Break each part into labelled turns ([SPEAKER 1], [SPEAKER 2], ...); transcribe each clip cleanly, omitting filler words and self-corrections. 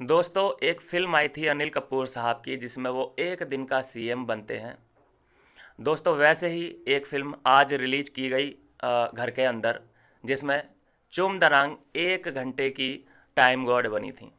[SPEAKER 1] दोस्तों, एक फ़िल्म आई थी अनिल कपूर साहब की जिसमें वो एक दिन का सीएम बनते हैं। दोस्तों, वैसे ही एक फ़िल्म आज रिलीज़ की गई घर के अंदर, जिसमें चुम दरांग 1 घंटे की टाइम गॉड बनी थी।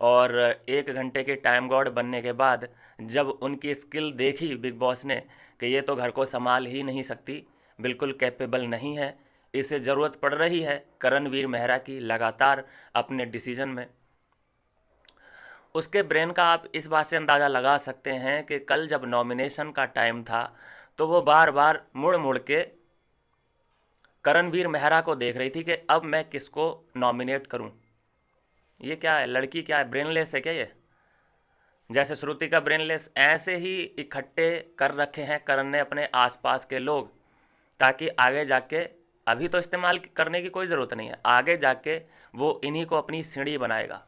[SPEAKER 1] और 1 घंटे के टाइम गॉड बनने के बाद जब उनकी स्किल देखी बिग बॉस ने कि ये तो घर को संभाल ही नहीं सकती, बिल्कुल कैपेबल नहीं है, इसे ज़रूरत पड़ रही है करणवीर मेहरा की लगातार अपने डिसीजन में। उसके ब्रेन का आप इस बात से अंदाज़ा लगा सकते हैं कि कल जब नॉमिनेशन का टाइम था तो वो बार बार मुड़ मुड़ के करणवीर मेहरा को देख रही थी कि अब मैं किसको नॉमिनेट करूं। ये क्या है, लड़की क्या है, ब्रेनलेस है क्या ये? जैसे श्रुति का ब्रेनलेस, ऐसे ही इकट्ठे कर रखे हैं करण ने अपने आसपास के लोग, ताकि आगे जाके, अभी तो इस्तेमाल करने की कोई ज़रूरत नहीं है, आगे जाके वो इन्हीं को अपनी सीढ़ी बनाएगा।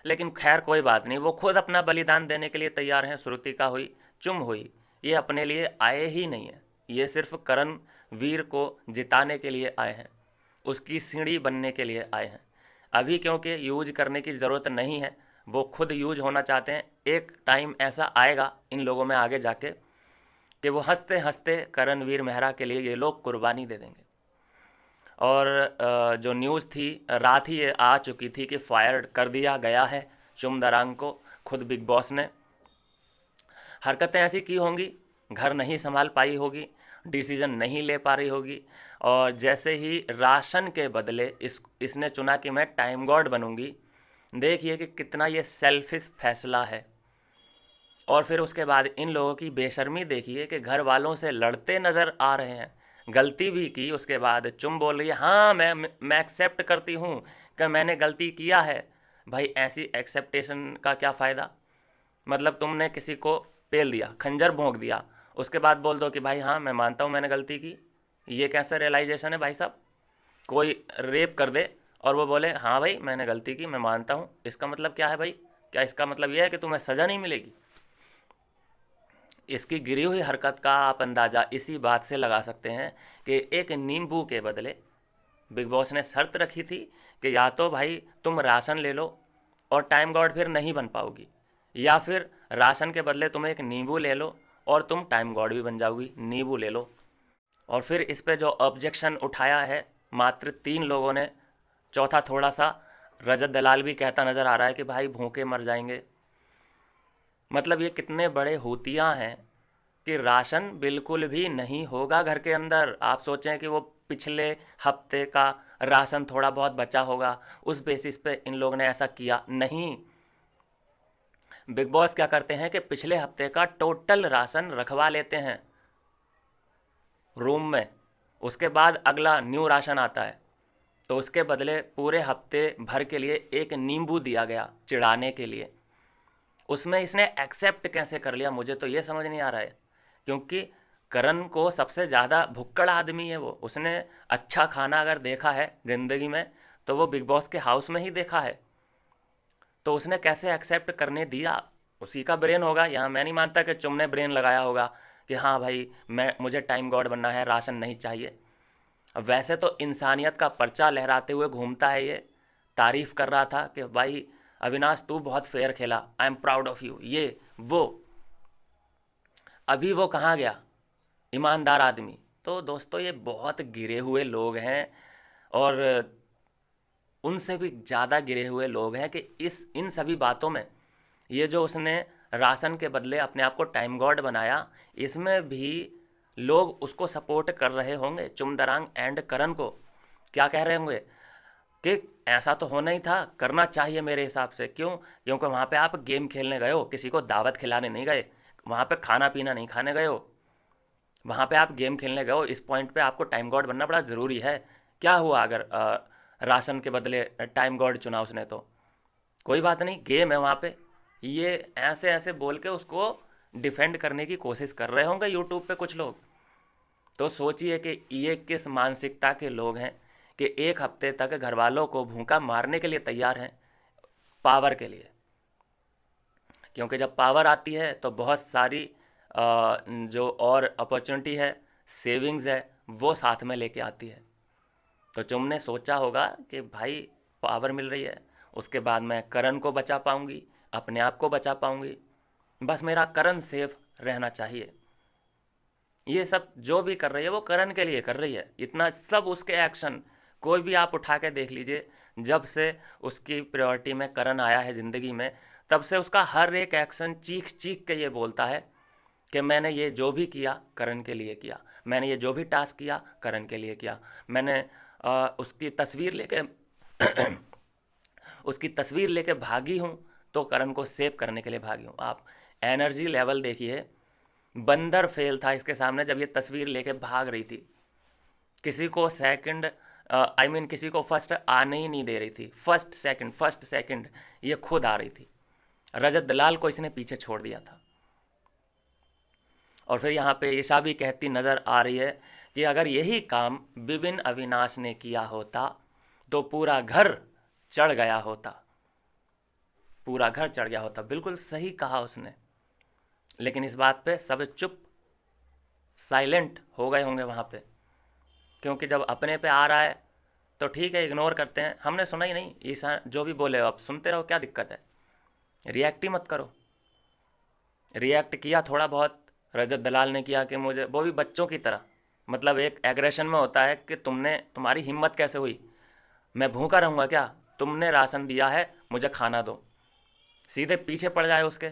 [SPEAKER 1] लेकिन खैर कोई बात नहीं, वो खुद अपना बलिदान देने के लिए तैयार हैं। श्रुति का हुई, चुम हुई, ये अपने लिए आए ही नहीं हैं, ये सिर्फ करण वीर को जिताने के लिए आए हैं, उसकी सीढ़ी बनने के लिए आए हैं। अभी क्योंकि यूज करने की ज़रूरत नहीं है, वो खुद यूज होना चाहते हैं। एक टाइम ऐसा आएगा इन लोगों में आगे जाके कि वो हंसते हंसते करणवीर मेहरा के लिए ये लोग कुर्बानी दे देंगे। और जो न्यूज़ थी रात ही ये आ चुकी थी कि फायर कर दिया गया है चुम दरांग को। खुद बिग बॉस ने हरकतें ऐसी की होंगी, घर नहीं संभाल पाई होगी, डिसीजन नहीं ले पा रही होगी, और जैसे ही राशन के बदले इसने चुना कि मैं टाइम गॉड बनूंगी, देखिए कि कितना ये सेल्फिश फैसला है। और फिर उसके बाद इन लोगों की बेशर्मी देखिए कि घर वालों से लड़ते नज़र आ रहे हैं। गलती भी की, उसके बाद चुम बोल रही है हाँ मैं एक्सेप्ट करती हूँ कि मैंने गलती किया है। भाई ऐसी एक्सेप्टेशन का क्या फ़ायदा? मतलब तुमने किसी को पेल दिया, खंजर भोंक दिया, उसके बाद बोल दो कि भाई हाँ मैं मानता हूँ मैंने गलती की। ये कैसा रियलाइजेशन है भाई साहब? कोई रेप कर दे और वो बोले हाँ भाई मैंने गलती की, मैं मानता हूँ, इसका मतलब क्या है भाई? क्या इसका मतलब ये है कि तुम्हें सज़ा नहीं मिलेगी? इसकी गिरी हुई हरकत का आप अंदाज़ा इसी बात से लगा सकते हैं कि एक नींबू के बदले बिग बॉस ने शर्त रखी थी कि या तो भाई तुम राशन ले लो और टाइम गॉड फिर नहीं बन पाओगी, या फिर राशन के बदले तुम एक नींबू ले लो और तुम टाइम गॉड भी बन जाओगी, नींबू ले लो। और फिर इस पे जो ऑब्जेक्शन उठाया है मात्र 3 लोगों ने, चौथा थोड़ा सा रजत दलाल भी कहता नज़र आ रहा है कि भाई भूखे मर जाएंगे। मतलब ये कितने बड़े होतियाँ हैं कि राशन बिल्कुल भी नहीं होगा घर के अंदर। आप सोचें कि वो पिछले हफ्ते का राशन थोड़ा बहुत बचा होगा, उस बेसिस पे इन लोगों ने ऐसा किया नहीं। बिग बॉस क्या करते हैं कि पिछले हफ्ते का टोटल राशन रखवा लेते हैं रूम में, उसके बाद अगला न्यू राशन आता है, तो उसके बदले पूरे हफ्ते भर के लिए एक नींबू दिया गया चिढ़ाने के लिए। उसमें इसने एक्सेप्ट कैसे कर लिया, मुझे तो ये समझ नहीं आ रहा है। क्योंकि करण को सबसे ज़्यादा भुक्कड़ आदमी है वो, उसने अच्छा खाना अगर देखा है ज़िंदगी में तो वो बिग बॉस के हाउस में ही देखा है, तो उसने कैसे एक्सेप्ट करने दिया? उसी का ब्रेन होगा यहाँ, मैं नहीं मानता कि चुम ने ब्रेन लगाया होगा कि हाँ भाई मैं मुझे टाइम गॉड बनना है, राशन नहीं चाहिए। अब वैसे तो इंसानियत का पर्चा लहराते हुए घूमता है ये, तारीफ़ कर रहा था कि भाई अविनाश तू बहुत फेयर खेला, I am proud of you, ये वो। अभी वो कहाँ गया, ईमानदार आदमी? तो दोस्तों ये बहुत गिरे हुए लोग हैं, और उनसे भी ज़्यादा गिरे हुए लोग हैं कि इस इन सभी बातों में, ये जो उसने राशन के बदले अपने आप को टाइम गॉड बनाया, इसमें भी लोग उसको सपोर्ट कर रहे होंगे, चुमदरांग एंड करण को। क्या कह रहे होंगे कि ऐसा तो होना ही था, करना चाहिए मेरे हिसाब से। क्यों? क्योंकि वहाँ पे आप गेम खेलने गए हो, किसी को दावत खिलाने नहीं गए, वहाँ पे खाना पीना नहीं खाने गए हो, वहाँ पे आप गेम खेलने गए हो। इस पॉइंट पे आपको टाइम गॉड बनना बड़ा ज़रूरी है। क्या हुआ अगर राशन के बदले टाइम गॉड चुना उसने? तो कोई बात नहीं, गेम है वहाँ पे। ये ऐसे ऐसे बोल के उसको डिफेंड करने की कोशिश कर रहे होंगे यूट्यूब पे कुछ लोग। तो सोचिए कि ये किस मानसिकता के लोग हैं कि एक हफ्ते तक घर वालों को भूखा मारने के लिए तैयार हैं, पावर के लिए। क्योंकि जब पावर आती है तो बहुत सारी जो और अपॉर्चुनिटी है, सेविंग्स है, वो साथ में लेके आती है। तो तुमने सोचा होगा कि भाई पावर मिल रही है, उसके बाद मैं करण को बचा पाऊंगी, अपने आप को बचा पाऊंगी। बस मेरा करण सेफ रहना चाहिए। ये सब जो भी कर रही है वो करण के लिए कर रही है, इतना सब उसके एक्शन कोई भी आप उठा के देख लीजिए। जब से उसकी प्रायोरिटी में करण आया है ज़िंदगी में, तब से उसका हर एक एक्शन चीख चीख के ये बोलता है कि मैंने ये जो भी किया करण के लिए किया, मैंने ये जो भी टास्क किया करण के लिए किया। मैंने उसकी तस्वीर लेके उसकी तस्वीर लेके भागी हूँ तो करण को सेव करने के लिए भागी हूँ। आप एनर्जी लेवल देखिए, बंदर फेल था इसके सामने जब ये तस्वीर लेके भाग रही थी। किसी को सेकंड आई मीन किसी को फर्स्ट आने ही नहीं दे रही थी। फर्स्ट सेकंड ये खुद आ रही थी। रजत दलाल को इसने पीछे छोड़ दिया था। और फिर यहाँ पे ईशा भी कहती नज़र आ रही है कि अगर यही काम विपिन अविनाश ने किया होता तो पूरा घर चढ़ गया होता, पूरा घर चढ़ गया होता। बिल्कुल सही कहा उसने। लेकिन इस बात पे सब चुप साइलेंट हो गए होंगे वहाँ पे, क्योंकि जब अपने पे आ रहा है तो ठीक है, इग्नोर करते हैं, हमने सुना ही नहीं। ईशा जो भी बोले आप सुनते रहो, क्या दिक्कत है, रिएक्ट ही मत करो। रिएक्ट किया थोड़ा बहुत रजत दलाल ने किया कि मुझे, वो भी बच्चों की तरह, मतलब एक एग्रेशन में होता है कि तुम्हारी हिम्मत कैसे हुई, मैं भूखा रहूँगा क्या, तुमने राशन दिया है मुझे खाना दो। सीधे पीछे पड़ जाए उसके,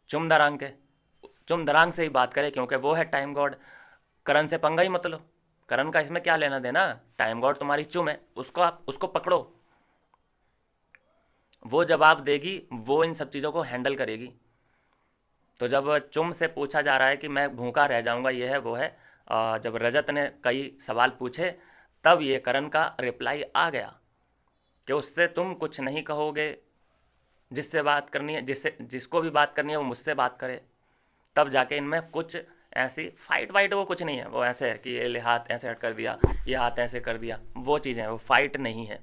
[SPEAKER 1] चुम दरांग से ही बात करे, क्योंकि वो है टाइम गॉड। करण से पंगा ही मत लो, करण का इसमें क्या लेना देना। टाइम गॉड तुम्हारी चुम है, उसको पकड़ो, वो जवाब देगी, वो इन सब चीज़ों को हैंडल करेगी। तो जब चुम से पूछा जा रहा है कि मैं भूखा रह जाऊंगा, ये है वो है, जब रजत ने कई सवाल पूछे, तब ये करण का रिप्लाई आ गया कि उससे तुम कुछ नहीं कहोगे, जिससे बात करनी है, जिसको भी बात करनी है वो मुझसे बात करे। तब जाके इनमें कुछ ऐसी फाइट वाइट वो कुछ नहीं है, वो ऐसे है कि ये हाथ ऐसे हट कर दिया, ये हाथ ऐसे कर दिया, वो चीज़ें हैं, वो फाइट नहीं है।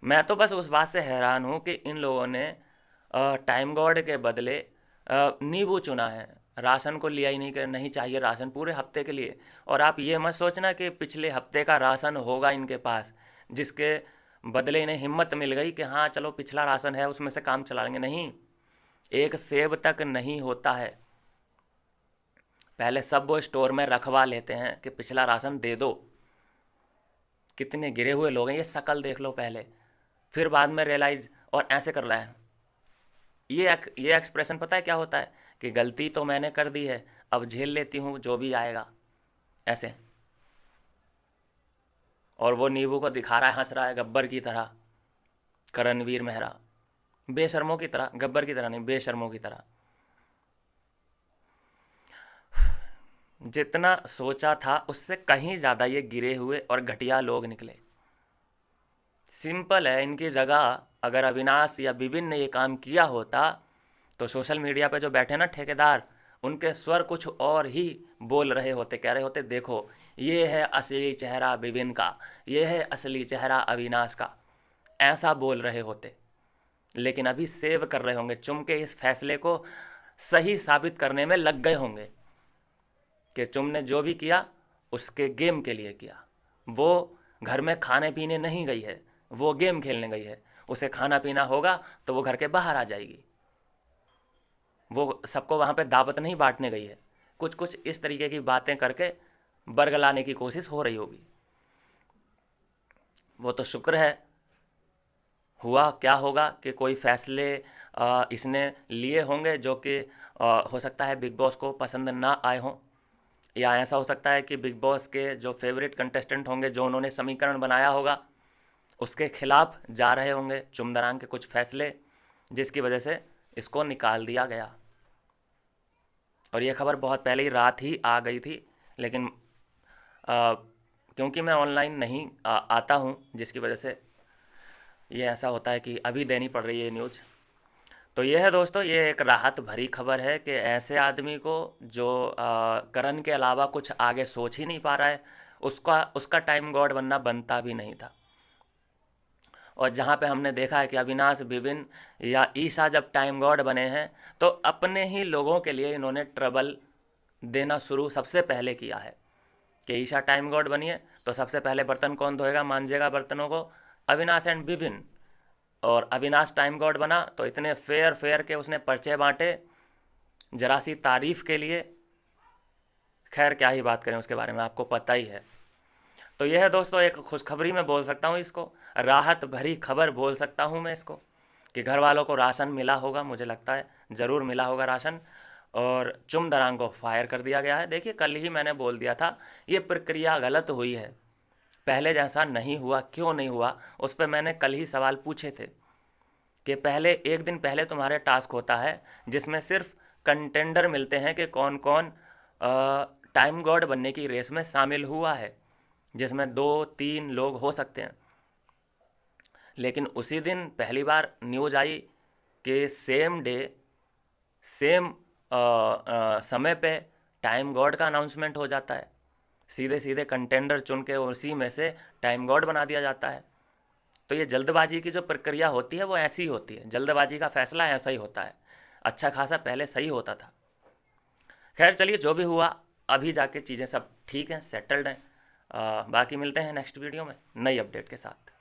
[SPEAKER 1] मैं तो बस उस बात से हैरान हूँ कि इन लोगों ने टाइम गॉड के बदले नींबू चुना है। राशन को लिया ही नहीं चाहिए राशन पूरे हफ्ते के लिए। और आप ये मत सोचना कि पिछले हफ्ते का राशन होगा इनके पास, जिसके बदले इन्हें हिम्मत मिल गई कि हाँ चलो पिछला राशन है उसमें से काम चला लेंगे। नहीं, एक सेब तक नहीं होता है। पहले सब वो स्टोर में रखवा लेते हैं कि पिछला राशन दे दो। कितने गिरे हुए लोग हैं, ये शकल देख लो पहले, फिर बाद में रियलाइज और ऐसे कर रहा है। ये एक्सप्रेशन पता है क्या होता है कि गलती तो मैंने कर दी है, अब झेल लेती हूँ जो भी आएगा, ऐसे। और वो नींबू को दिखा रहा है, हंस रहा है गब्बर की तरह, करणवीर मेहरा, बेशर्मों की तरह, गब्बर की तरह नहीं, बेशर्मों की तरह। जितना सोचा था उससे कहीं ज़्यादा ये गिरे हुए और घटिया लोग निकले। सिंपल है, इनकी जगह अगर अविनाश या विपिन ने ये काम किया होता तो सोशल मीडिया पे जो बैठे ना ठेकेदार, उनके स्वर कुछ और ही बोल रहे होते, कह रहे होते देखो ये है असली चेहरा विपिन का, ये है असली चेहरा अविनाश का, ऐसा बोल रहे होते। लेकिन अभी सेव कर रहे होंगे, चुम के इस फैसले को सही साबित करने में लग गए होंगे कि चुम ने जो भी किया उसके गेम के लिए किया। वो घर में खाने पीने नहीं गई है, वो गेम खेलने गई है। उसे खाना पीना होगा तो वो घर के बाहर आ जाएगी, वो सबको वहाँ पे दावत नहीं बांटने गई है। कुछ कुछ इस तरीके की बातें करके बरगलाने की कोशिश हो रही होगी। वो तो शुक्र है, हुआ क्या होगा कि कोई फैसले इसने लिए होंगे जो कि हो सकता है बिग बॉस को पसंद ना आए हों, या ऐसा हो सकता है कि बिग बॉस के जो फेवरेट कंटेस्टेंट होंगे, जो उन्होंने समीकरण बनाया होगा, उसके खिलाफ जा रहे होंगे चुमदरांग के कुछ फैसले, जिसकी वजह से इसको निकाल दिया गया। और ये खबर बहुत पहले ही रात ही आ गई थी, लेकिन क्योंकि मैं ऑनलाइन नहीं आता हूँ, जिसकी वजह से ये ऐसा होता है कि अभी देनी पड़ रही है न्यूज़। तो ये है दोस्तों, ये एक राहत भरी खबर है कि ऐसे आदमी को जो करण के अलावा कुछ आगे सोच ही नहीं पा रहा है, उसका टाइम गॉड बनना बनता भी नहीं था। और जहाँ पे हमने देखा है कि अविनाश, विपिन या ईशा जब टाइम गॉड बने हैं तो अपने ही लोगों के लिए इन्होंने ट्रबल देना शुरू सबसे पहले किया है। कि ईशा टाइम गॉड बनी है तो सबसे पहले बर्तन कौन धोएगा, मांजेगा बर्तनों को, अविनाश एंड विपिन। और अविनाश टाइम गॉड बना तो इतने फेयर के उसने पर्चे बांटे जरा सी तारीफ के लिए। खैर क्या ही बात करें उसके बारे में, आपको पता ही है। तो यह है दोस्तों एक खुशखबरी मैं बोल सकता हूँ इसको, राहत भरी खबर बोल सकता हूँ मैं इसको, कि घर वालों को राशन मिला होगा, मुझे लगता है ज़रूर मिला होगा राशन। और चुमदरांग को फायर कर दिया गया है। देखिए कल ही मैंने बोल दिया था ये प्रक्रिया गलत हुई है, पहले जैसा नहीं हुआ, क्यों नहीं हुआ उस पर मैंने कल ही सवाल पूछे थे कि पहले एक दिन पहले तुम्हारे टास्क होता है जिसमें सिर्फ कंटेंडर मिलते हैं कि कौन कौन टाइम गॉड बनने की रेस में शामिल हुआ है, जिसमें 2-3 लोग हो सकते हैं। लेकिन उसी दिन पहली बार न्यूज़ आई कि सेम डे सेम समय पे टाइम गॉड का अनाउंसमेंट हो जाता है, सीधे सीधे कंटेंडर चुन के उसी में से टाइम गॉड बना दिया जाता है। तो ये जल्दबाजी की जो प्रक्रिया होती है वो ऐसी ही होती है, जल्दबाजी का फैसला ऐसा ही होता है। अच्छा खासा पहले सही होता था। खैर चलिए जो भी हुआ, अभी जाके चीज़ें सब ठीक हैं, सेटल्ड हैं। बाकी मिलते हैं नेक्स्ट वीडियो में नई अपडेट के साथ।